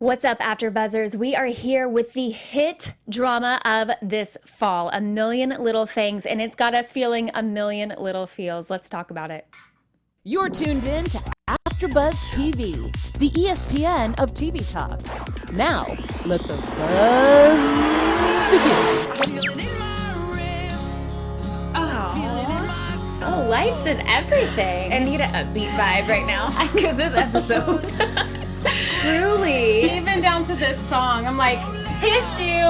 What's up, AfterBuzzers? We are here with the hit drama of this fall, A Million Little Things, and it's got us feeling a million little feels. Let's talk about it. You're tuned in to AfterBuzz TV, the ESPN of TV talk. Now, let the buzz begin. Oh, lights and everything. I need an upbeat vibe right now because this episode. Truly. Even down to this song, I'm like, tissue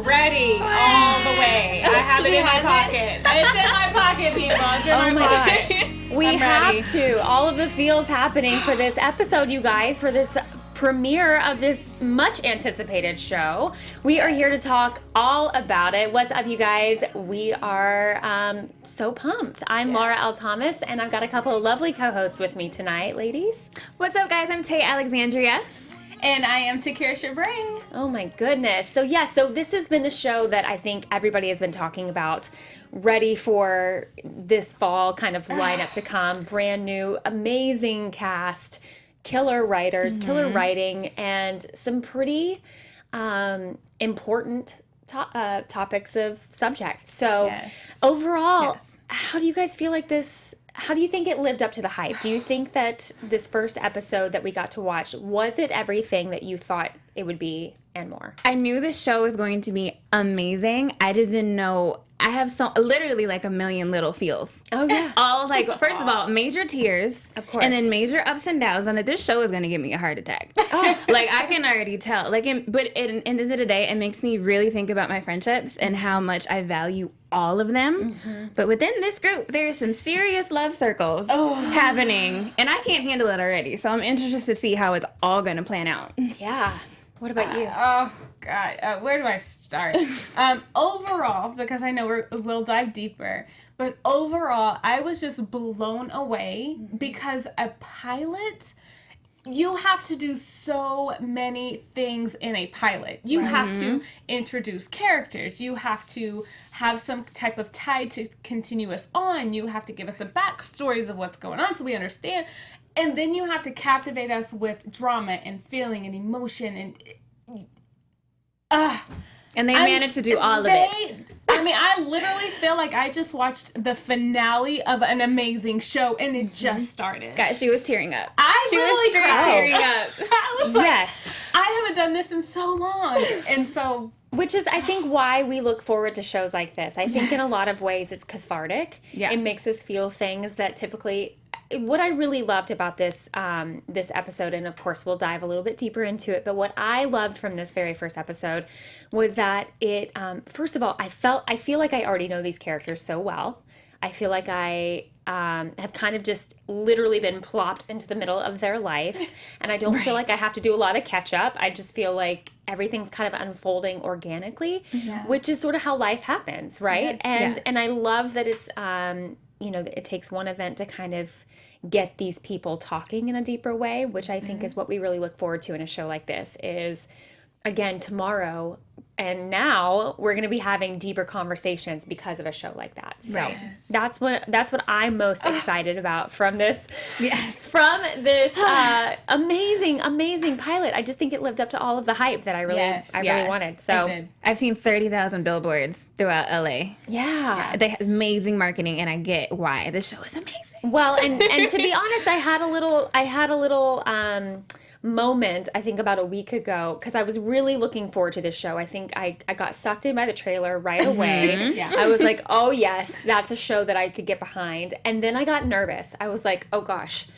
ready all the way. I have it in my pocket. It's in my pocket, people. It's in my pocket. We I'm have ready. to. All of the feels happening for this episode, you guys, for this premiere of this much anticipated show. We are here to talk all about it. What's up, you guys? We are so pumped. I'm Laura L. Thomas, and I've got a couple of lovely co-hosts with me tonight, ladies. What's up, guys? I'm Alexandria. And I am Takira Shabrae. Oh my goodness. So this has been the show that I think everybody has been talking about, ready for this fall kind of lineup to come. Brand new, amazing cast, killer writers, killer writing, and some pretty important topics of subject. So overall, how do you guys feel like this? How do you think it lived up to the hype? Do you think that this first episode that we got to watch, was it everything that you thought it would be and more? I knew the show was going to be amazing. I just didn't know. I have literally like a million little feels. Oh, yeah. All like, first of all, major tears. Of course. And then major ups and downs. And this show is going to give me a heart attack. Like, I can already tell. Like, but at the end of the day, it makes me really think about my friendships and how much I value all of them. Mm-hmm. But within this group, there's some serious love circles happening. And I can't handle it already. So I'm interested to see how it's all going to plan out. Yeah. What about you? Oh, God. Where do I start? Overall, because I know we'll dive deeper, but overall, I was just blown away because a pilot, you have to do so many things in a pilot. You have to introduce characters. You have to have some type of tie to continue us on. You have to give us the backstories of what's going on so we understand. And then you have to captivate us with drama and feeling and emotion And they managed to do all of it. I mean, I literally feel like I just watched the finale of an amazing show and it just started. God, she was tearing up. She was straight tearing up. I was like, Yes. I haven't done this in so long. And so... Which is, I think, why we look forward to shows like this. I think in a lot of ways it's cathartic. Yeah. It makes us feel things that typically... What I really loved about this this episode, and of course we'll dive a little bit deeper into it, but what I loved from this very first episode was that it, first of all, I feel like I already know these characters so well. I feel like I have kind of just literally been plopped into the middle of their life, and I don't feel like I have to do a lot of catch up. I just feel like everything's kind of unfolding organically, which is sort of how life happens, right? And I love that it's it takes one event to kind of get these people talking in a deeper way, which I think is what we really look forward to in a show like this is, again, tomorrow and now we're going to be having deeper conversations because of a show like that. So that's what I'm most excited about from this amazing pilot. I just think it lived up to all of the hype that I really wanted. So I've seen 30,000 billboards throughout LA. Yeah. They have amazing marketing, and I get why. This show is amazing. Well, and to be honest, I had a little moment, I think about a week ago, because I was really looking forward to this show. I think I got sucked in by the trailer right away. I was like, oh yes, that's a show that I could get behind. And then I got nervous. I was like, oh gosh,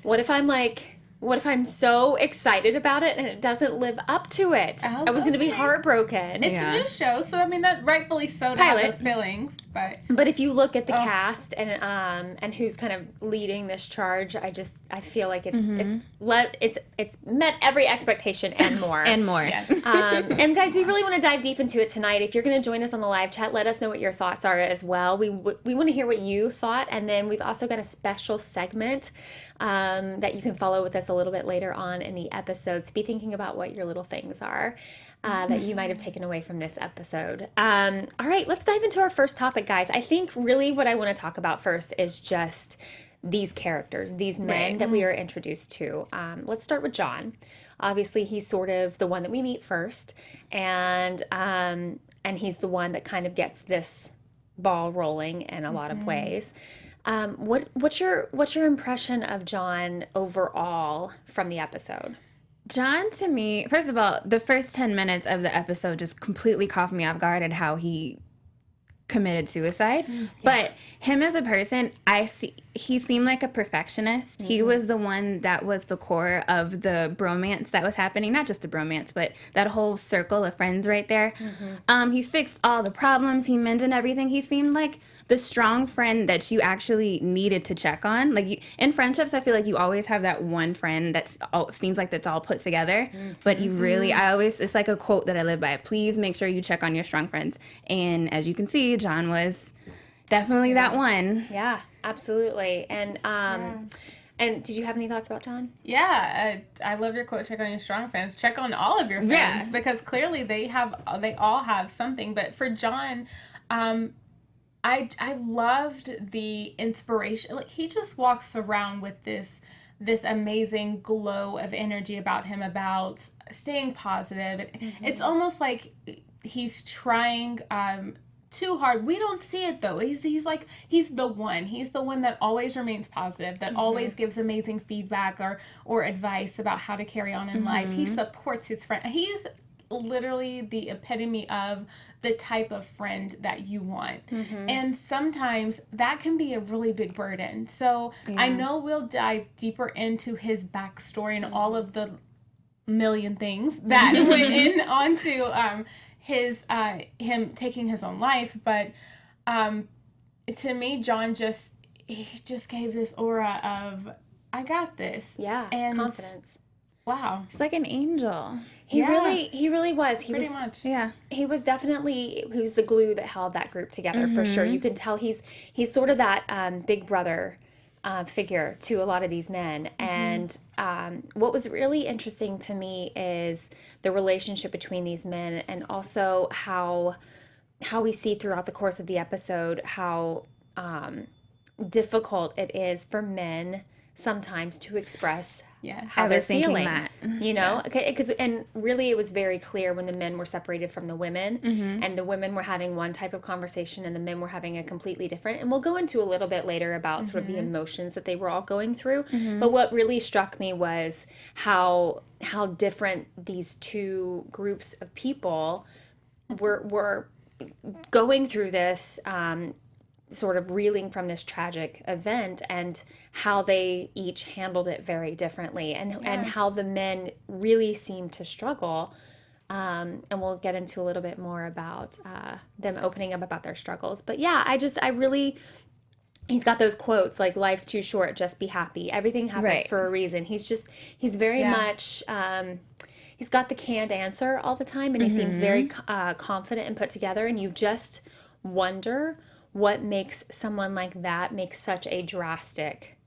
what if I'm so excited about it and it doesn't live up to it? I was going to be heartbroken. It's a new show, so I mean, that rightfully so to have those feelings. But if you look at the cast and who's kind of leading this charge, I feel like it's met every expectation and more. And more. Yes. And guys, we really want to dive deep into it tonight. If you're going to join us on the live chat, let us know what your thoughts are as well. We want to hear what you thought, and then we've also got a special segment that you can follow with us a little bit later on in the episode. So be thinking about what your little things are that you might have taken away from this episode. All right, let's dive into our first topic, guys. I think really what I want to talk about first is just these characters, these men that we are introduced to. Let's start with John. Obviously, he's sort of the one that we meet first, and he's the one that kind of gets this ball rolling in a lot of ways. What's your impression of John overall from the episode? John, to me, first of all, the first 10 minutes of the episode just completely caught me off guard at how he committed suicide. But him as a person, he seemed like a perfectionist. He was the one that was the core of the bromance that was happening. Not just the bromance, but that whole circle of friends right there. He fixed all the problems. He mended everything. He seemed like the strong friend that you actually needed to check on. Like in friendships, I feel like you always have that one friend that seems like that's all put together. But you really, it's like a quote that I live by. Please make sure you check on your strong friends. And as you can see, John was definitely that one. Yeah, absolutely. And and did you have any thoughts about John? Yeah, I love your quote, check on your strong friends. Check on all of your friends because clearly they all have something. But for John, I loved the inspiration. Like he just walks around with this amazing glow of energy about him, about staying positive. It's almost like he's trying too hard. We don't see it though. He's the one. He's the one that always remains positive, that always gives amazing feedback or advice about how to carry on in life. He supports his friend. He's literally the epitome of the type of friend that you want. And sometimes that can be a really big burden. So I know we'll dive deeper into his backstory and all of the million things that went in onto him taking his own life. But to me, John just gave this aura of, I got this. Yeah, and confidence. Wow. It's like an angel. He really was. Pretty much. Yeah. He was the glue that held that group together for sure. You can tell he's sort of that big brother figure to a lot of these men. And what was really interesting to me is the relationship between these men, and also how we see throughout the course of the episode how difficult it is for men sometimes to express how they're feeling, you know, because and really it was very clear when the men were separated from the women, and the women were having one type of conversation and the men were having a completely different. And we'll go into a little bit later about sort of the emotions that they were all going through. But what really struck me was how different these two groups of people were going through this. Sort of reeling from this tragic event, and how they each handled it very differently, and how the men really seemed to struggle. And we'll get into a little bit more about them opening up about their struggles. But yeah, he's got those quotes like, life's too short, just be happy. Everything happens for a reason. He's very much, he's got the canned answer all the time, and he seems very confident and put together, and you just wonder what makes someone like that make such a drastic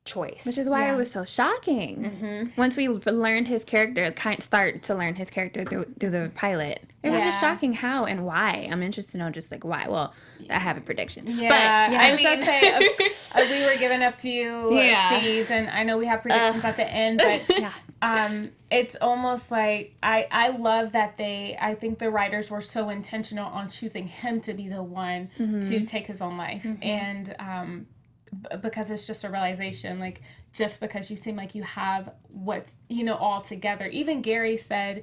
choice. Which is why it was so shocking. Once we learned his character, start to learn his character through the pilot. It was just shocking how and why. I'm interested to know just like why. Well, I have a prediction. Yeah, but, I mean, say, we were given a few seeds, and I know we have predictions at the end, but it's almost like I love that I think the writers were so intentional on choosing him to be the one to take his own life. And because it's just a realization, like, just because you seem like you have what's, all together. Even Gary said,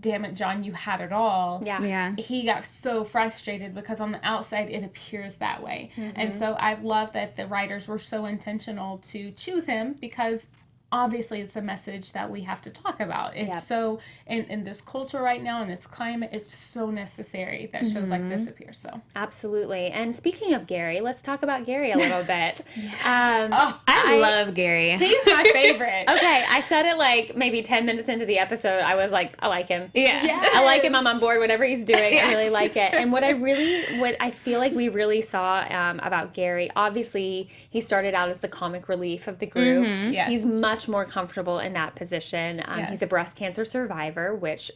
damn it, John, you had it all. Yeah. He got so frustrated because on the outside it appears that way. And so I love that the writers were so intentional to choose him, because obviously it's a message that we have to talk about. It's so, in this culture right now, in this climate, it's so necessary that shows like this appear. So absolutely. And speaking of Gary, let's talk about Gary a little bit. I love Gary. He's my favorite. Okay, I said it like maybe 10 minutes into the episode. I was like, I like him. Yeah. Yes. I like him. I'm on board. Whatever he's doing, I really like it. And what I feel like we really saw about Gary, obviously he started out as the comic relief of the group. Yes. He's much more comfortable in that position. He's a breast cancer survivor, which,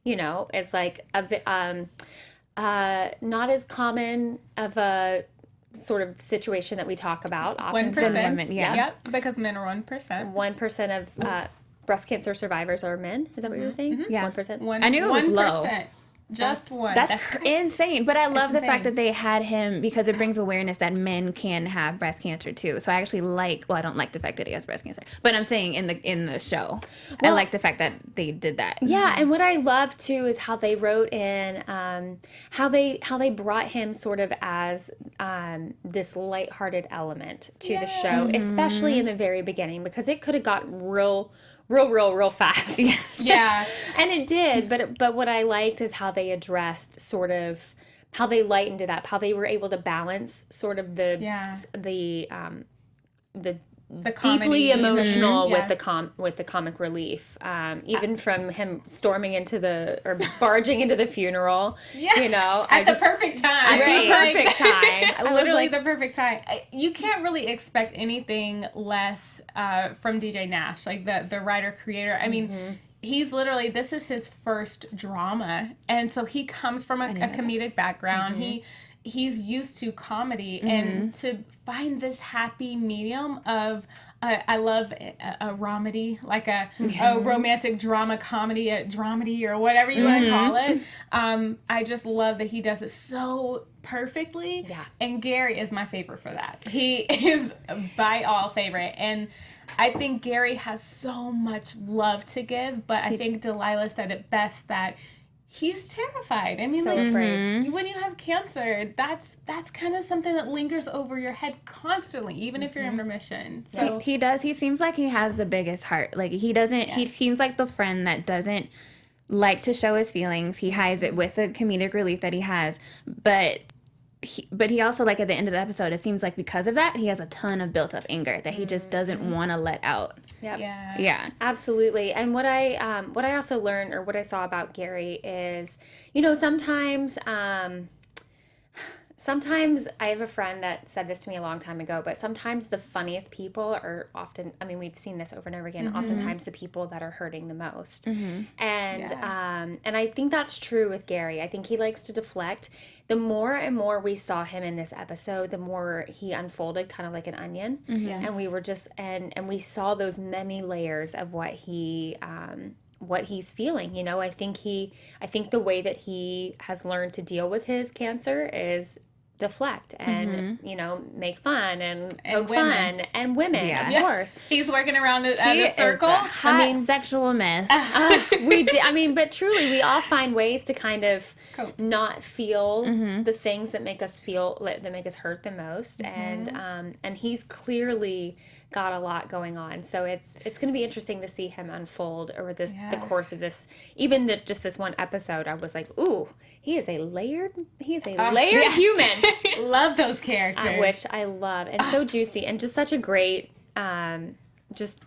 is like not as common of a sort of situation that we talk about often. 1%. women, yeah. Yep, because men are 1%. 1% of breast cancer survivors are men. Is that what you were saying? Yeah. 1%. I knew it was 1%. low. Just one. That's insane. But I love the fact insane. that they had him because it brings awareness that men can have breast cancer too. So I actually I don't like the fact that he has breast cancer. But I'm saying in the show, I like the fact that they did that. Yeah, and what I love too is how they wrote in how they brought him sort of as this lighthearted element to the show, especially in the very beginning, because it could have got real fast. Yeah. And it did, but what I liked is how they addressed sort of how they lightened it up, how they were able to balance sort of the The comedy. deeply emotional Yeah. with the comic relief, even from him storming into or barging into the funeral. Yeah. You know, At the perfect time. At the Like, perfect time. I was literally like, the perfect time. You can't really expect anything less from DJ Nash, like the writer creator. I mean, he's literally, this is his first drama, and so he comes from a comedic background. He's used to comedy, and to find this happy medium of I love a romedy, like a romantic drama comedy, a dramedy, or whatever you want to call it. I just love that he does it so perfectly. Yeah. And Gary is my favorite for that. He is by all favorite. And I think Gary has so much love to give, but I think Delilah said it best that he's terrified. I mean, so like, afraid. when you have cancer, that's kind of something that lingers over your head constantly, even if you're in remission. So He does. He seems like he has the biggest heart. Like he doesn't. He seems like the friend that doesn't like to show his feelings. He hides it with the comedic relief that he has, but he also, like, at the end of the episode, it seems like because of that, he has a ton of built up anger that he just doesn't want to let out. Yep. Yeah. Absolutely. And what I also learned, or what I saw about Gary, is, sometimes I have a friend that said this to me a long time ago, but sometimes the funniest people are often, I mean, we've seen this over and over again, oftentimes the people that are hurting the most. And I think that's true with Gary. I think he likes to deflect. The more and more we saw him in this episode, the more he unfolded kind of like an onion. And we were just, and we saw those many layers of what he's feeling. I think the way that he has learned to deal with his cancer is deflect and make fun and poke fun and women, of course. he's working around a He circle. is a hot sexual mess. We did. I mean, but truly, we all find ways to kind of not feel the things that make us hurt the most, and he's clearly got a lot going on. So it's going to be interesting to see him unfold over the course of this. Even just this one episode, I was like, ooh, he is a layered human. Love those characters. Which I love, and so juicy, and just such a great, just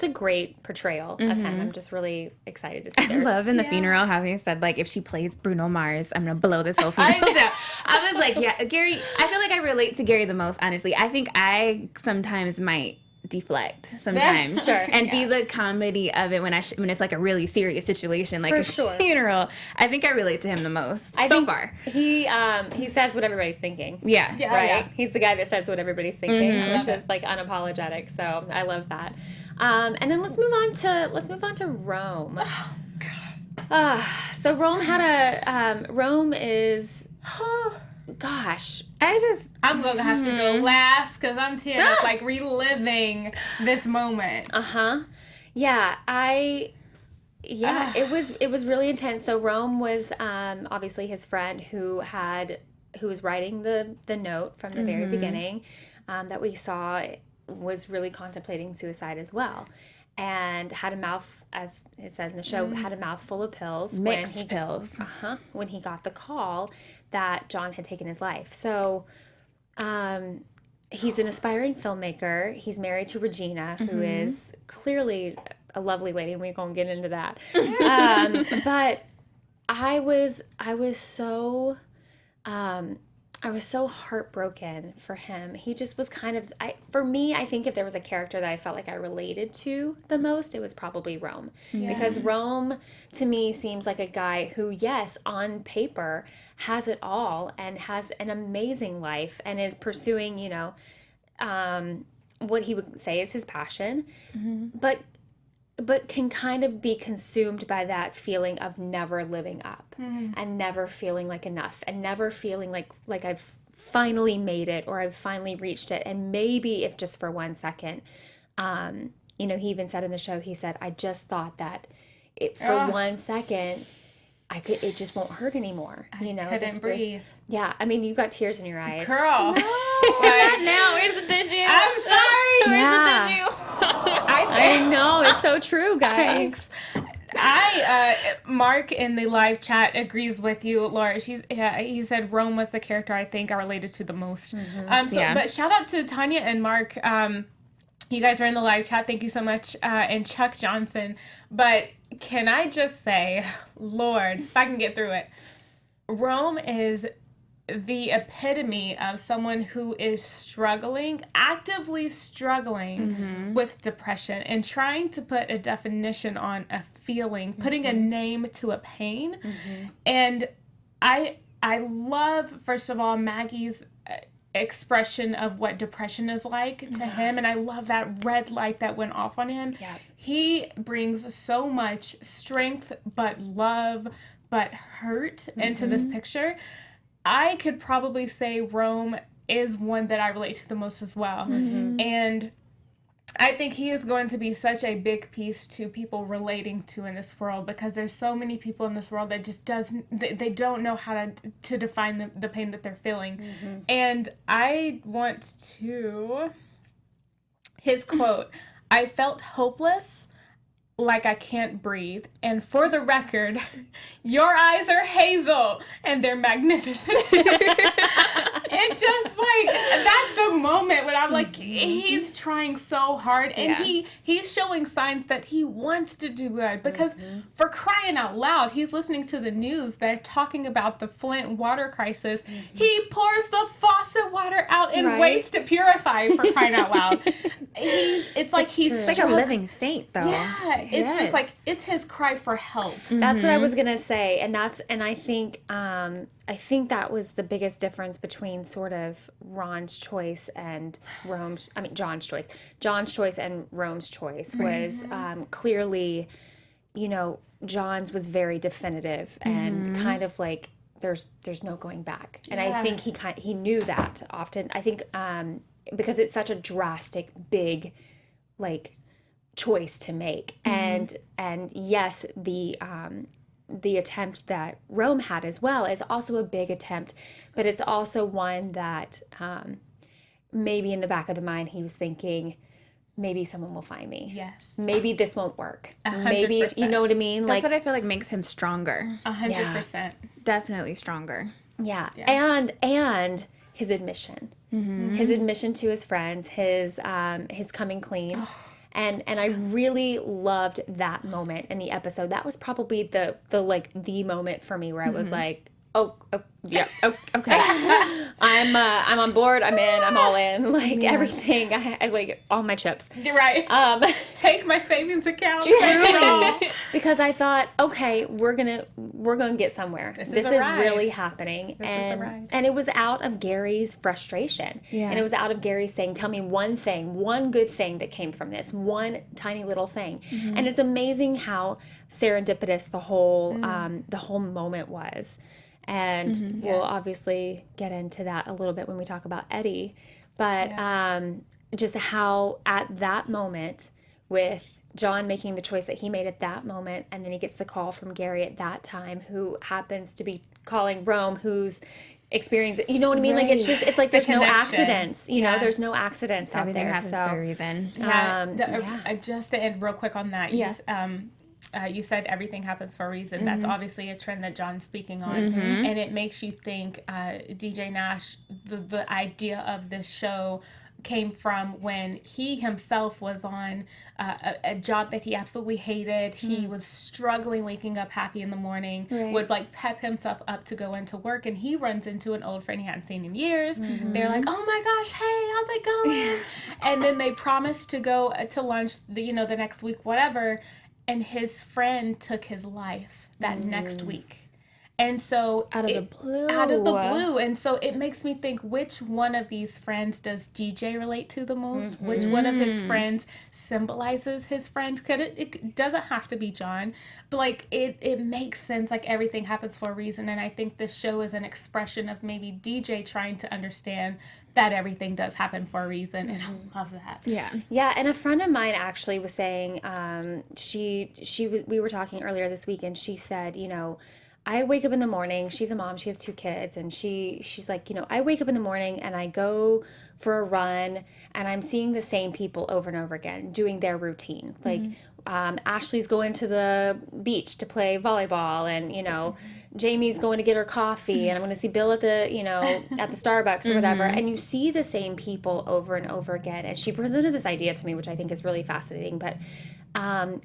a great portrayal of him. I'm just really excited to see I her. love in the funeral how he said, like, if she plays Bruno Mars, I'm gonna blow this whole funeral down. I was like, yeah, Gary. I feel like I relate to Gary the most, honestly. I think I sometimes might deflect sometimes, and be the comedy of it when it's like a really serious situation, like a funeral. I think I relate to him the most so far. He says what everybody's thinking. Yeah. Right. Yeah. He's the guy that says what everybody's thinking, which is like unapologetic. So I love that. And then let's move on to Rome. Oh God. So Rome is. Gosh, I'm gonna have to go last because I'm tearing up, like reliving this moment. Yeah, it was really intense. So Rome was obviously his friend who was writing the note from the very beginning that we saw was really contemplating suicide as well. And had a mouth, as it said in the show, had a mouthful of pills. Mixed pills. When he got the call that John had taken his life. So he's an aspiring filmmaker. He's married to Regina, who is clearly a lovely lady, and we're going to get into that. But I was so I was so heartbroken for him. He just was kind of, for me, I think if there was a character that I felt like I related to the most, it was probably Rome. Because Rome, to me, seems like a guy who, yes, on paper, has it all and has an amazing life and is pursuing, you know, what he would say is his passion, but can kind of be consumed by that feeling of never living up and never feeling like enough and never feeling like I've finally made it or I've finally reached it. And maybe if just for 1 second, you know, he even said in the show, he said, I just thought that for 1 second, it just won't hurt anymore. You know, couldn't breathe. Yeah, I mean, you've got tears in your eyes. Girl. Not now. Where's the tissue? I'm sorry. Where's Yeah. the tissue? I know, it's so true, guys. Mark in the live chat agrees with you, Laura. He said Rome was the character I think I related to the most. But shout out to Tanya and Mark. You guys are in the live chat. Thank you so much. And Chuck Johnson. But can I just say, Lord, if I can get through it, Rome is the epitome of someone who is actively struggling with depression and trying to put a definition on a feeling, putting a name to a pain. And I love, first of all, Maggie's expression of what depression is like to him, and I love that red light that went off on him. He brings so much strength but love but hurt into this picture. I could probably say Rome is one that I relate to the most as well. And I think he is going to be such a big piece to people relating to in this world, because there's so many people in this world that just they don't know how to define the pain that they're feeling. And I want to, his quote, I felt hopeless, like I can't breathe. And for the record, your eyes are hazel and they're magnificent. And just like, that's the moment when I'm like, he's trying so hard and he's showing signs that he wants to do good, because for crying out loud, he's listening to the news. They're talking about the Flint water crisis. He pours the faucet water out and waits to purify, for crying out loud. It's like he's like a living saint, though. Yeah, it's just like, it's his cry for help. That's what I was gonna say, and I think that was the biggest difference between sort of John's choice and Rome's choice and Rome's choice was clearly, you know, John's was very definitive and kind of like there's no going back, and I think he knew that often. I think because it's such a drastic, big, like, choice to make, and yes, the attempt that Rome had as well is also a big attempt, but it's also one that maybe in the back of the mind he was thinking, maybe someone will find me. Yes. Maybe this won't work. 100%. Maybe, you know what I mean? That's what I feel like makes him stronger. 100%. Definitely stronger. Yeah. And his admission. His admission to his friends, his coming clean. And I really loved that moment in the episode. That was probably the moment for me where I was like, okay. I'm on board. I'm in. I'm all in. Like everything. I like all my chips. You're right. Take my savings account. Because I thought, okay, we're gonna get somewhere. This is really happening. And it was out of Gary's frustration. Yeah. And it was out of Gary saying, tell me one good thing that came from this, one tiny little thing. And it's amazing how serendipitous the whole moment was. And we'll obviously get into that a little bit when we talk about Eddie. But just how at that moment, with John making the choice that he made at that moment, and then he gets the call from Gary at that time, who happens to be calling Rome, who's experiencing, you know what I mean? Like, it's like there's no accidents, you know, there's no accidents out there. Everything happens for a reason. Just to end real quick on that, you said everything happens for a reason. That's obviously a trend that John's speaking on. And it makes you think, DJ Nash, the idea of this show came from when he himself was on a job that he absolutely hated. He was struggling waking up happy in the morning, would like pep himself up to go into work, and he runs into an old friend he hadn't seen in years. They're like, oh my gosh, hey, how's it going? And then they promised to go to lunch, the next week, whatever, and his friend took his life that next week. And so Out of the blue. And so it makes me think, which one of these friends does DJ relate to the most? Which one of his friends symbolizes his friend? It doesn't have to be John, but like it makes sense. Like everything happens for a reason. And I think this show is an expression of maybe DJ trying to understand that everything does happen for a reason. And I love that. Yeah. Yeah, and a friend of mine actually was saying, we were talking earlier this week, and she said, I wake up in the morning. She's a mom. She has 2 kids. And she's like, I wake up in the morning and I go for a run and I'm seeing the same people over and over again doing their routine. Like Ashley's going to the beach to play volleyball, and, Jamie's going to get her coffee, and I'm going to see Bill at the, at the Starbucks or whatever. And you see the same people over and over again. And she presented this idea to me, which I think is really fascinating. But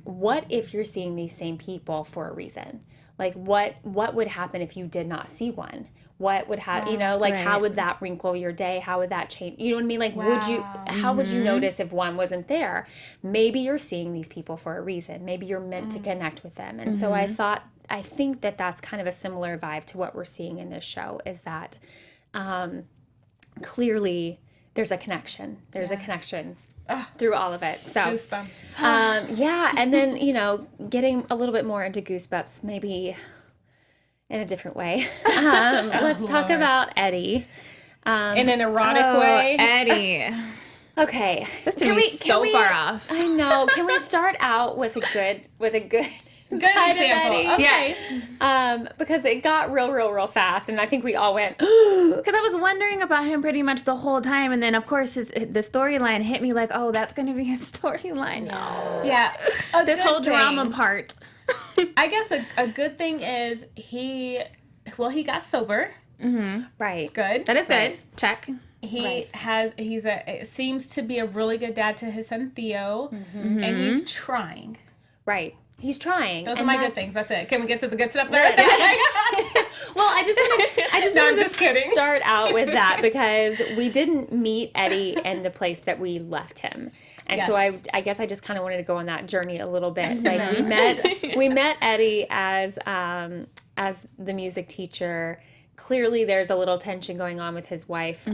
what if you're seeing these same people for a reason? Like what would happen if you did not see one? What would happen, how would that wrinkle your day? How would that change? You know what I mean? Like, how would you notice if one wasn't there? Maybe you're seeing these people for a reason. Maybe you're meant to connect with them. And so I think that that's kind of a similar vibe to what we're seeing in this show, is that clearly there's a connection. There's a connection through all of it. So Goosebumps. yeah, and then getting a little bit more into Goosebumps, maybe in a different way. Let's talk about Eddie In an erotic way. Eddie. Okay, This took me so far off. I know. Can we start out with a good Good side of example. Eddie? Okay. Because it got real fast, and I think we all went. Because I was wondering about him pretty much the whole time, and then of course the storyline hit me like, oh, that's going to be his storyline. No. Yeah. This whole drama part. I guess a good thing is he got sober. Right. Good. That is good. Check. He seems to be a really good dad to his son Theo, and he's trying. Right. He's trying. Those are my good things. That's it. Can we get to the good stuff there? Well, I just No, I'm wanted just to kidding. start out with that because we didn't meet Eddie in the place that we left him. And so Yes. I guess I just kind of wanted to go on that journey a little bit. Like we met Eddie as the music teacher. Clearly, there's a little tension going on with his wife,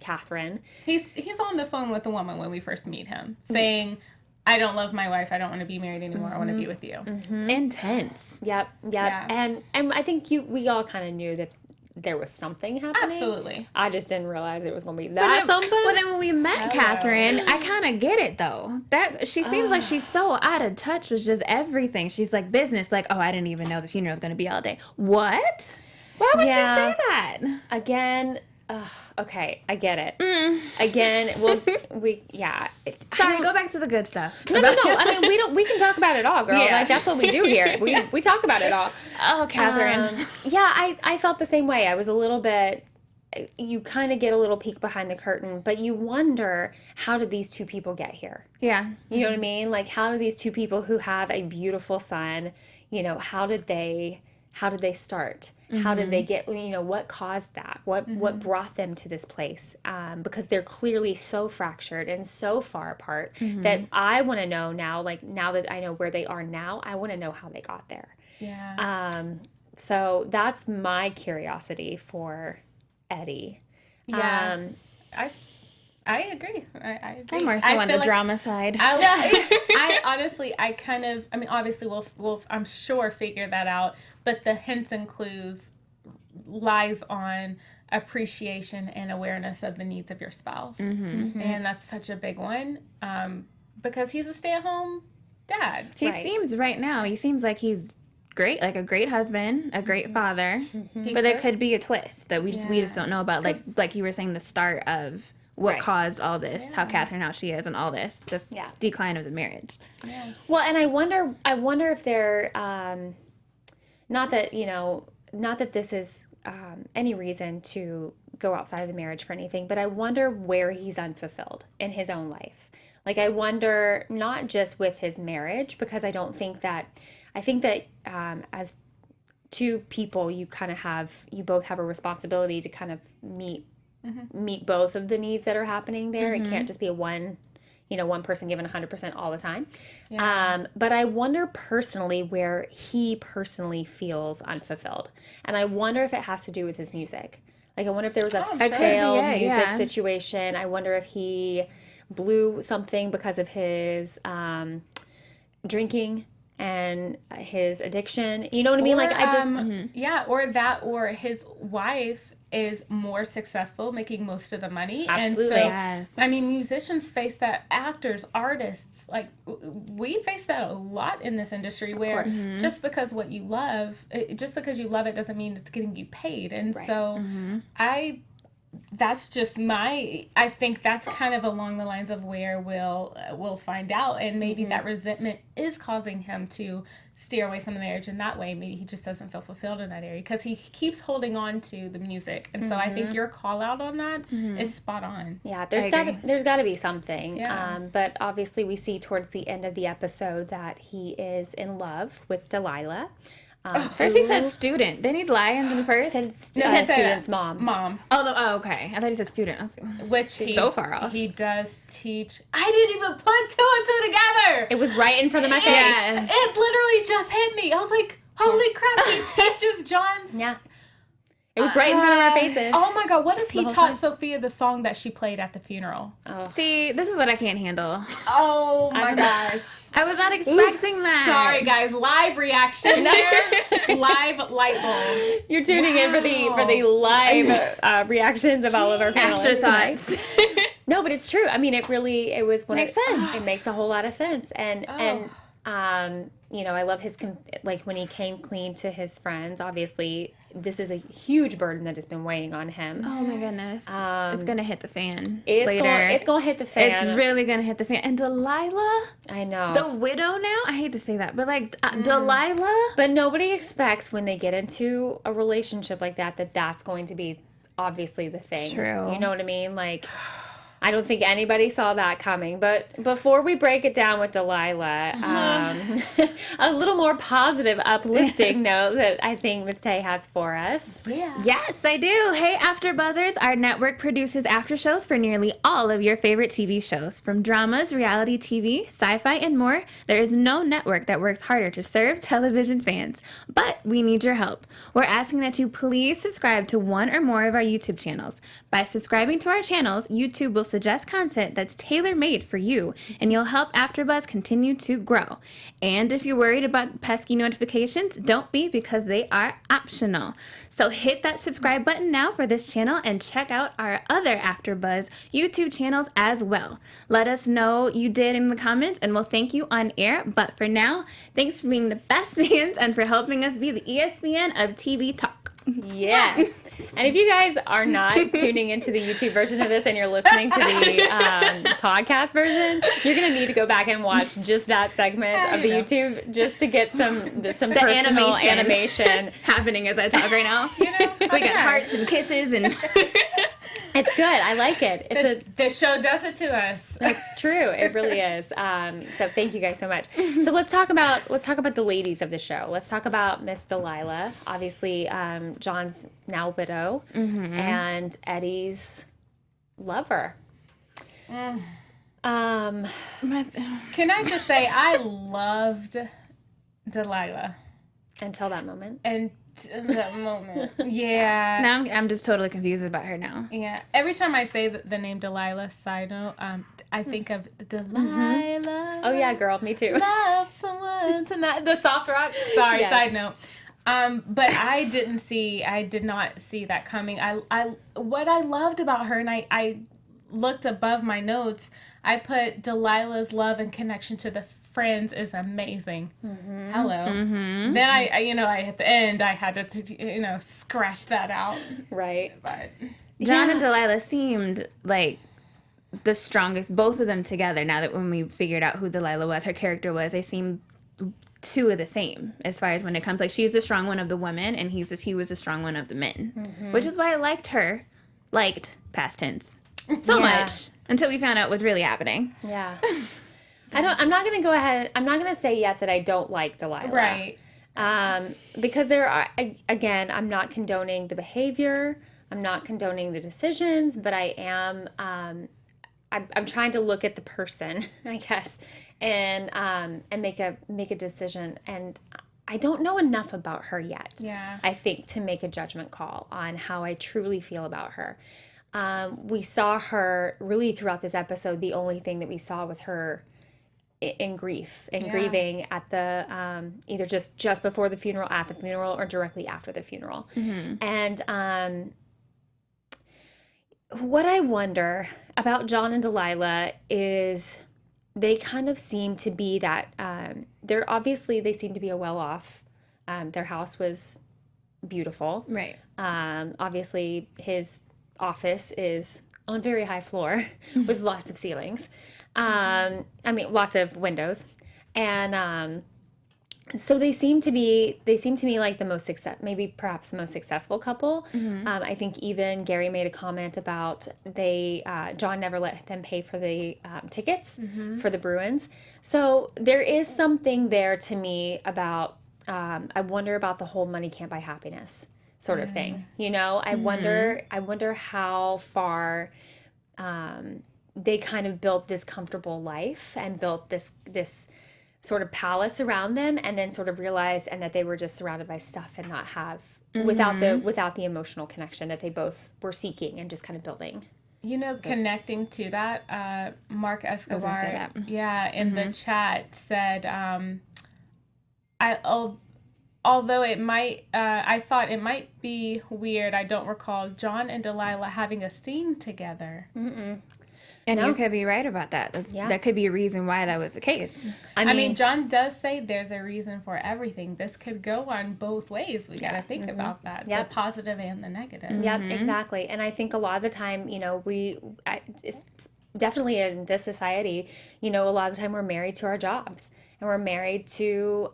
Catherine. He's on the phone with a woman when we first meet him, saying, "I don't love my wife. I don't want to be married anymore. I want to be with you." Intense. Yep. Yeah. And I think we all kind of knew that there was something happening. Absolutely. I just didn't realize it was going to be that something. Well, then when we met Catherine, I kind of get it though. That she seems like she's so out of touch with just everything. She's like business, like, oh, I didn't even know the funeral was going to be all day. What? Why would she say that? Again, okay, I get it. Again, Sorry, go back to the good stuff. No. I mean, we can talk about it all, girl. Yeah. Like that's what we do here. We talk about it all. Oh, Catherine. I felt the same way. I was a little bit. You kind of get a little peek behind the curtain, but you wonder, how did these two people get here? Yeah. You know what I mean? Like, how did these two people who have a beautiful son, how did they start? How did they get, what caused that? What brought them to this place? Because they're clearly so fractured and so far apart that I want to know now, like now that I know where they are now, I want to know how they got there. Yeah. So that's my curiosity for Eddie. Yeah. I agree. I agree. I'm more so I on feel the like drama side. I honestly, obviously we'll I'm sure figure that out, but the hints and clues lies on appreciation and awareness of the needs of your spouse. And that's such a big one, because he's a stay-at-home dad. He seems like he's great, like a great husband, a great father, but there could be a twist that we just don't know about, like you were saying, the start of what caused all this, how Catherine, how she is, and all this, the decline of the marriage. Yeah. Well, and I wonder if they're, not that this is any reason to go outside of the marriage for anything, but I wonder where he's unfulfilled in his own life. Like, I wonder, not just with his marriage, because I think that as two people, you both have a responsibility to kind of meet both of the needs that are happening there. It can't just be one person given 100% all the time. Yeah. But I wonder personally where he personally feels unfulfilled. And I wonder if it has to do with his music. Like, I wonder if there was a failed music situation. I wonder if he blew something because of his drinking and his addiction. You know what I mean? Or, like, I just... or his wife is more successful, making most of the money. Absolutely. And so, I mean, musicians face that, actors, artists, like, we face that a lot in this industry, where just because you love it doesn't mean it's getting you paid. And so that's just I think that's kind of along the lines of where we'll find out, and maybe that resentment is causing him to steer away from the marriage in that way. Maybe he just doesn't feel fulfilled in that area because he keeps holding on to the music. And so I think your call out on that is spot on. Yeah, there's got to be something. Yeah. But obviously we see towards the end of the episode that he is in love with Delilah. First he said student. Didn't he lie in the first? He said student's mom. Oh, okay. I thought he said student. Which so far off. He does teach. I didn't even put two and two together. It was right in front of my face. Yes. It literally just hit me. I was like, holy crap, he teaches John's. Yeah. It was right in front of our faces. Oh my God, what if he taught Sophia the song that she played at the funeral? Oh. See, this is what I can't handle. Oh my gosh. I was not expecting that. Sorry guys, live reaction there. Live light bulb. You're tuning in for the live reactions of all of our panelists. Afterthoughts. No, but it's true. I mean, it was makes sense. It makes a whole lot of sense. And I love his, like, when he came clean to his friends. Obviously, this is a huge burden that has been weighing on him. Oh my goodness. It's going to hit the fan later. It's going to hit the fan. It's really going to hit the fan. And Delilah? I know. The widow now? I hate to say that, but like, Delilah? But nobody expects when they get into a relationship like that that's going to be obviously the thing. True. You know what I mean? Like... I don't think anybody saw that coming. But before we break it down with Delilah, a little more positive, uplifting note that I think Ms. Tay has for us. Yeah. Yes, I do. Hey, AfterBuzzers, our network produces after shows for nearly all of your favorite TV shows. From dramas, reality TV, sci-fi, and more, there is no network that works harder to serve television fans. But we need your help. We're asking that you please subscribe to one or more of our YouTube channels. By subscribing to our channels, YouTube will suggest content that's tailor-made for you, and you'll help AfterBuzz continue to grow. And if you're worried about pesky notifications, don't be, because they are optional. So hit that subscribe button now for this channel and check out our other AfterBuzz YouTube channels as well. Let us know you did in the comments, and we'll thank you on air. But for now, thanks for being the best fans and for helping us be the ESPN of TV talk. Yes. And if you guys are not tuning into the YouTube version of this and you're listening to the podcast version, you're going to need to go back and watch just that segment of the YouTube just to get some personal animation happening as I talk right now. We got hearts and kisses and... It's good. I like it. This show does it to us. It's true. It really is. So thank you guys so much. So let's talk about the ladies of the show. Let's talk about Miss Delilah. Obviously, John's now widow, and Eddie's lover. Can I just say I loved Delilah until that moment. And that moment. Yeah. Now I'm just totally confused about her now. Yeah. Every time I say the name Delilah, side note, I think of Delilah. Oh yeah, girl, me too. Love someone tonight. The soft rock. Sorry, yes. Side note. But I did not see that coming. What I loved about her, and I looked above my notes, I put Delilah's love and connection to the friends is amazing. Hello. Then I at the end I had to scratch that out. Right. But John and Delilah seemed like the strongest, both of them together. Now that when we figured out who Delilah was, her character was, they seemed two of the same as far as when it comes, like, she's the strong one of the women and he was the strong one of the men, which is why I liked her liked, past tense, so much until we found out what's really happening. Yeah. I'm not going to go ahead. I'm not going to say yet that I don't like Delilah. Right. Because there are, again, I'm not condoning the behavior. I'm not condoning the decisions, but I am, I'm trying to look at the person, I guess, and make a decision. And I don't know enough about her yet. Yeah. I think to make a judgment call on how I truly feel about her. We saw her really throughout this episode. The only thing that we saw was her in grief and grieving at the either just before the funeral, at the funeral, or directly after the funeral. And what I wonder about John and Delilah is they kind of seem to be that they seem to be a well-off. Their house was beautiful. Right. Obviously his office is on a very high floor with lots of ceilings. Lots of windows. And so they seem to me like the most perhaps the most successful couple. I think even Gary made a comment about John never let them pay for the tickets for the Bruins. So there is something there to me about, I wonder about the whole money can't buy happiness sort of thing. You know, I wonder how far they kind of built this comfortable life and built this sort of palace around them, and then sort of realized that they were just surrounded by stuff and not have without the emotional connection that they both were seeking and just kind of building. You know, connecting to that, Mark Escobar, say that. In the chat said, although it might, I thought it might be weird, I don't recall John and Delilah having a scene together. And you could be right about that. That could be a reason why that was the case. I mean, John does say there's a reason for everything. This could go on both ways. We got to think about that, the positive and the negative. Yep, exactly. And I think a lot of the time, you know, it's definitely in this society, you know, a lot of the time we're married to our jobs, and we're married to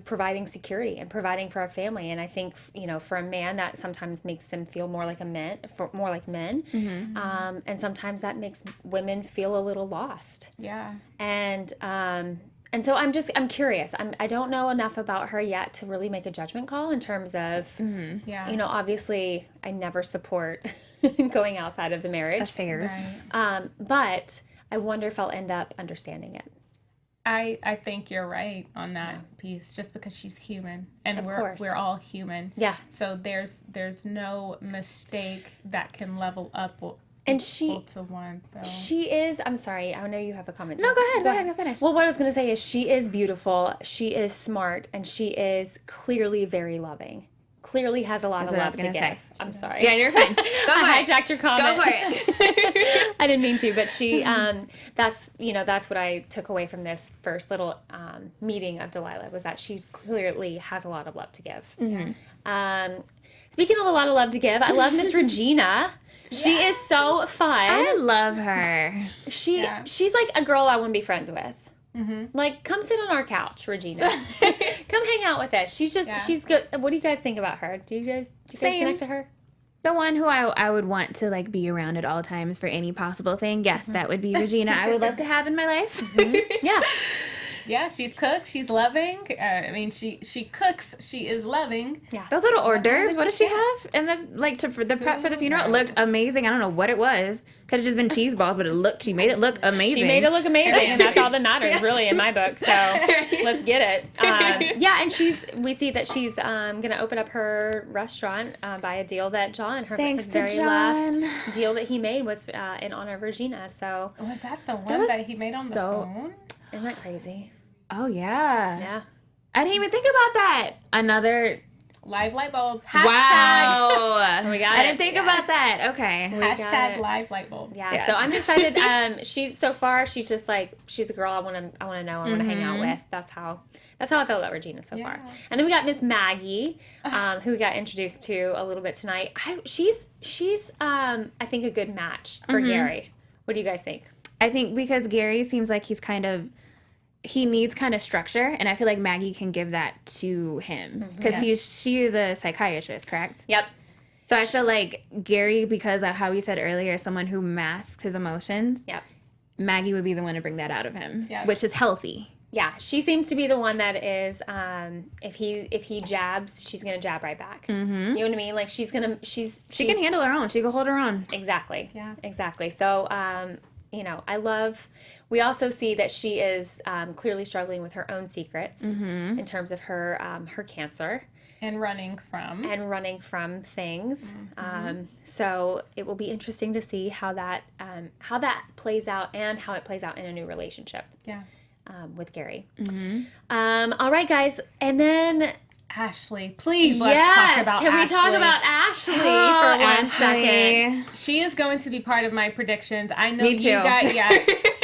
providing security and providing for our family. And I think, you know, for a man, that sometimes makes them feel more like men. And sometimes that makes women feel a little lost. Yeah. And so I'm curious. I don't know enough about her yet to really make a judgment call in terms of, you know, obviously I never support going outside of the marriage. Affairs. Right. But I wonder if I'll end up understanding it. I think you're right on that piece, just because she's human, and we're all human. Yeah. So there's no mistake that can level up and equal to one. So she is. I'm sorry. I know you have a comment. No, go ahead. Finish. Well, what I was going to say is she is beautiful. She is smart, and she is clearly very loving. Clearly has a lot of love to give. I'm sorry. Yeah, you're fine. Go for I it. hijacked your comment. Go for it. I didn't mean to, but she, that's what I took away from this first little meeting of Delilah, was that she clearly has a lot of love to give. Speaking of a lot of love to give, I love Miss Regina. She is so fun. I love her. She's like a girl I want to be friends with. Like, come sit on our couch, Regina. Come hang out with us. She's good. What do you guys think about her? Do you guys connect to her? The one who I would want to like be around at all times for any possible thing. Yes, that would be Regina. I would love to have in my life. Yeah. Yeah, she's cooked. She's loving. I mean, she cooks. She is loving. Yeah. Those little hors d'oeuvres. What does she have? And for the prep for the funeral, it looked amazing. I don't know what it was. Could have just been cheese balls, but she made it look amazing. She made it look amazing, and that's all that matters, really, in my book. So let's get it. And we see that she's gonna open up her restaurant by a deal that his very last deal that he made was in honor of Regina. So was that the one that he made on the phone? Isn't that crazy? Oh yeah. Yeah. I didn't even think about that. Another live light bulb. Wow. We got it. I didn't think about that. Okay. Hashtag live light bulb. Yeah. Yes. So I'm excited. She's just like, she's a girl I want to know. I want to hang out with. That's how I felt about Regina so far. And then we got Miss Maggie, who we got introduced to a little bit tonight. She's I think a good match for Gary. What do you guys think? I think because Gary seems like he needs kind of structure, and I feel like Maggie can give that to him because she is a psychiatrist, correct? Yep. So I feel like Gary, because of how he said earlier, someone who masks his emotions. Yep. Maggie would be the one to bring that out of him, Yep. which is healthy. Yeah, she seems to be the one that is. If he jabs, she's gonna jab right back. Mm-hmm. You know what I mean? Like she can handle her own. She can hold her own. Exactly. Yeah. Exactly. So, I love. We also see that she is clearly struggling with her own secrets in terms of her her cancer And running from things. So it will be interesting to see how that plays out and how it plays out in a new relationship. Yeah. With Gary. All right, guys, and then Ashley, please let's talk about can Ashley. we talk about Ashley for 1 second? She is going to be part of my predictions. I know Me too. you guys.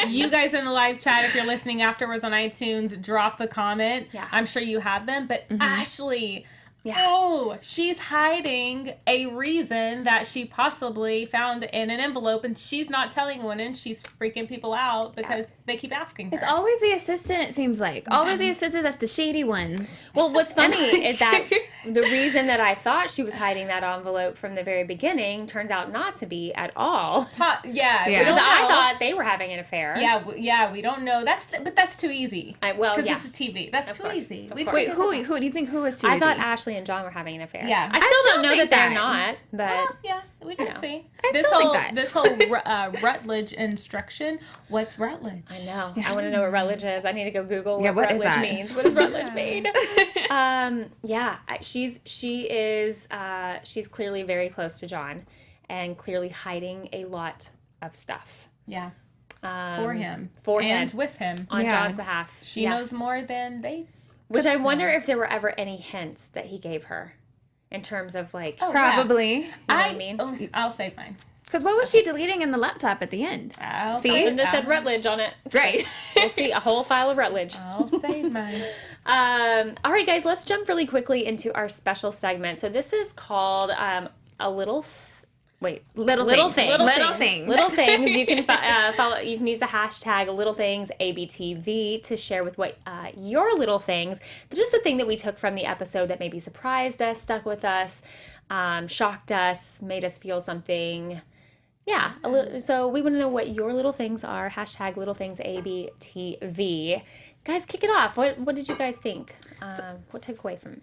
You guys in the live chat, if you're listening afterwards on iTunes, drop the comment. Yeah. I'm sure you have them. But Ashley. Yeah. Oh, she's hiding a reason that she possibly found in an envelope, and she's not telling anyone, and she's freaking people out because they keep asking her. It's always the assistant, it seems like. Always the assistant that's the shady ones. Well, what's funny is that the reason that I thought she was hiding that envelope from the very beginning turns out not to be at all. Yeah. Because I thought they were having an affair. Yeah, we don't know. But that's too easy. Because yeah. this is TV. That's too easy. Of course. Wait, who do you think who was too I easy? thought Ashley and John were having an affair. Yeah. I still don't know think that they're that. not, but Yeah, we can see. I This still whole think that. this whole Rutledge instruction. What's Rutledge? I know. I want to know what Rutledge is. I need to go Google Yeah, what what is Rutledge that? means. What does Rutledge mean? She's clearly very close to John, and clearly hiding a lot of stuff. Yeah. For him. For and him. with him. On Yeah. John's behalf. She knows more than they. Which I wonder if there were ever any hints that he gave her in terms of like, Probably. you know what I mean? I'll say mine. Because what was she deleting in the laptop at the end? Something that said Rutledge on it. Right. We'll see a whole file of Rutledge. I'll say mine. All right, guys, let's jump really quickly into our special segment. So this is called Little Things. Little things. Little things. You can follow. You can use the hashtag Little Things ABTV to share with what your little things. Just the thing that we took from the episode that maybe surprised us, stuck with us, shocked us, made us feel something. Yeah. So we want to know what your little things are. Hashtag Little Things ABTV. Guys, kick it off. What did you guys think? What took away from?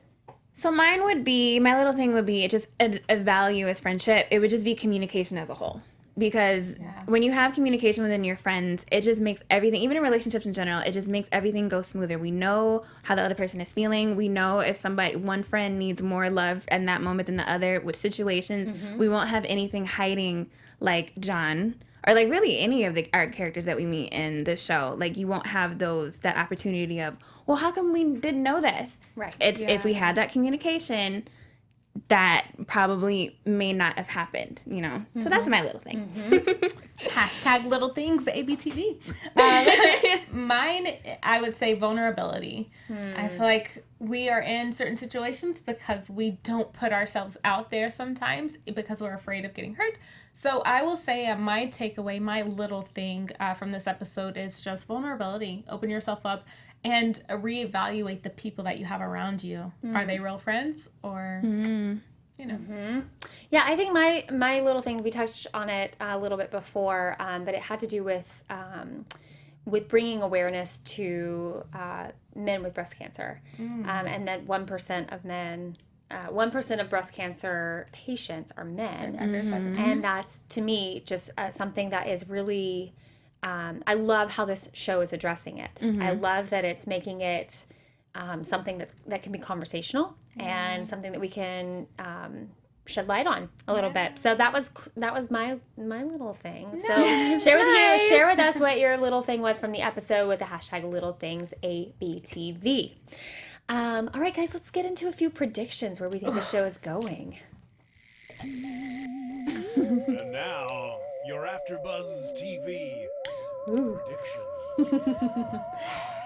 So my little thing would be just a value as friendship. It would just be communication as a whole. Because when you have communication within your friends, it just makes everything, even in relationships in general, it just makes everything go smoother. We know how the other person is feeling. We know if one friend needs more love in that moment than the other. With situations, we won't have anything hiding like John. Or like really any of our characters that we meet in this show. Like you won't have that opportunity of, well, how come we didn't know this? Right. If we had that communication, that probably may not have happened, you know? So that's my little thing. Hashtag Little Things ABTV. Mine, I would say vulnerability. I feel like we are in certain situations because we don't put ourselves out there sometimes because we're afraid of getting hurt. So I will say my takeaway, my little thing from this episode is just vulnerability. Open yourself up and reevaluate the people that you have around you. Are they real friends or, you know? Yeah, I think my little thing, we touched on it a little bit before, but it had to do with bringing awareness to men with breast cancer, and that 1% of men. 1% of breast cancer patients are men. And that's, to me, just something that is really, I love how this show is addressing it. I love that it's making it something that can be conversational and something that we can shed light on a little bit. So that was my little thing. So share with us what your little thing was from the episode with the hashtag Little Things ABTV. All right, guys, let's get into a few predictions where we think the show is going. And now, your AfterBuzz TV predictions. All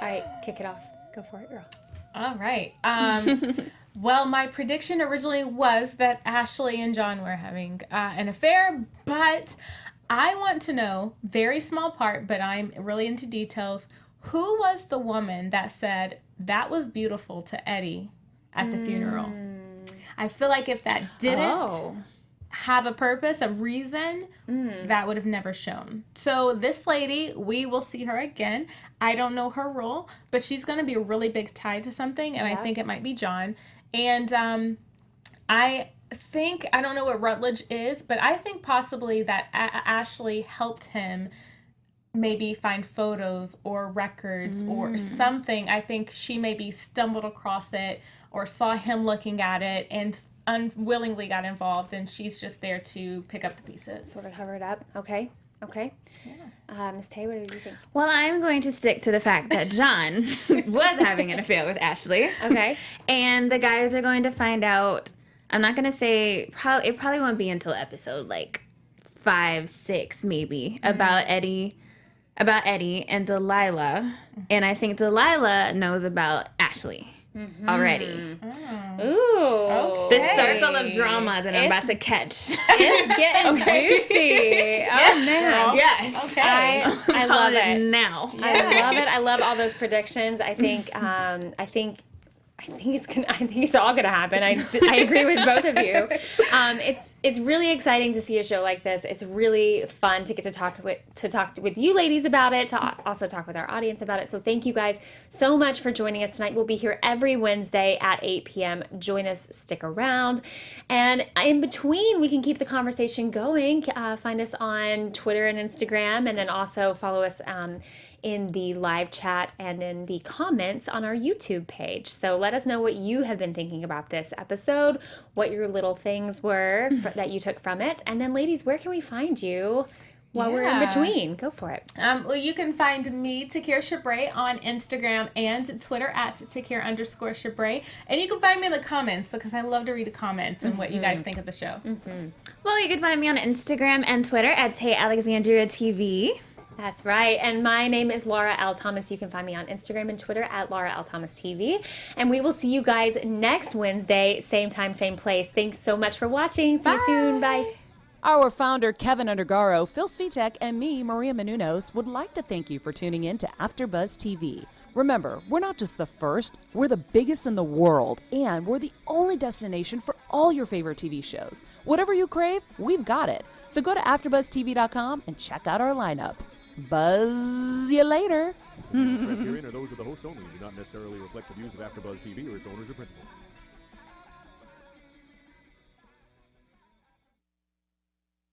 right, kick it off. Go for it, girl. All right. Well, my prediction originally was that Ashley and John were having an affair, but I want to know, very small part, but I'm really into details, who was the woman that said, "That was beautiful" to Eddie at the funeral? I feel like if that didn't have a purpose, a reason, that would have never shown. So this lady, we will see her again. I don't know her role, but she's going to be a really big tie to something, and I think it might be John. And I think, I don't know what Rutledge is, but I think possibly that Ashley helped him maybe find photos or records or something. I think she maybe stumbled across it or saw him looking at it and unwillingly got involved, and she's just there to pick up the pieces. Sort of cover it up. Okay. Ms. Tay, what do you think? Well, I'm going to stick to the fact that John was having an affair with Ashley. Okay. And the guys are going to find out. I'm not going to say, it probably won't be until episode like 5, 6 maybe, about Eddie and Delilah. And I think Delilah knows about Ashley already. Ooh. The circle of drama that I'm about to catch. It's getting juicy. Oh, man. Yes. Okay. I love it. Now. I love it. I love all those predictions. I think it's all gonna happen. I agree with both of you. It's really exciting to see a show like this. It's really fun to get to talk with you ladies about it, to also talk with our audience about it. So thank you guys so much for joining us tonight. We'll be here every Wednesday at 8 p.m. Join us, stick around. And in between, we can keep the conversation going. Find us on Twitter and Instagram, and then also follow us in the live chat and in the comments on our YouTube page. So let us know what you have been thinking about this episode, what your little things were that you took from it. And then, ladies, where can we find you while we're in between? Go for it. Well, you can find me, Takira Shabrae, on Instagram and Twitter at Takira_Shabrae. And you can find me in the comments because I love to read the comments and what you guys think of the show. Well, you can find me on Instagram and Twitter at Alexandria TV. That's right. And my name is Laura L. Thomas. You can find me on Instagram and Twitter at Laura L. Thomas TV. And we will see you guys next Wednesday, same time, same place. Thanks so much for watching. See you soon. Bye. Our founder, Kevin Undergaro, Phil Svitek, and me, Maria Menounos, would like to thank you for tuning in to AfterBuzz TV. Remember, we're not just the first, we're the biggest in the world, and we're the only destination for all your favorite TV shows. Whatever you crave, we've got it. So go to AfterBuzzTV.com and check out our lineup. Buzz you later. Expressed herein are those of the hosts only and do not necessarily reflect the views of AfterBuzz TV or its owners or principals.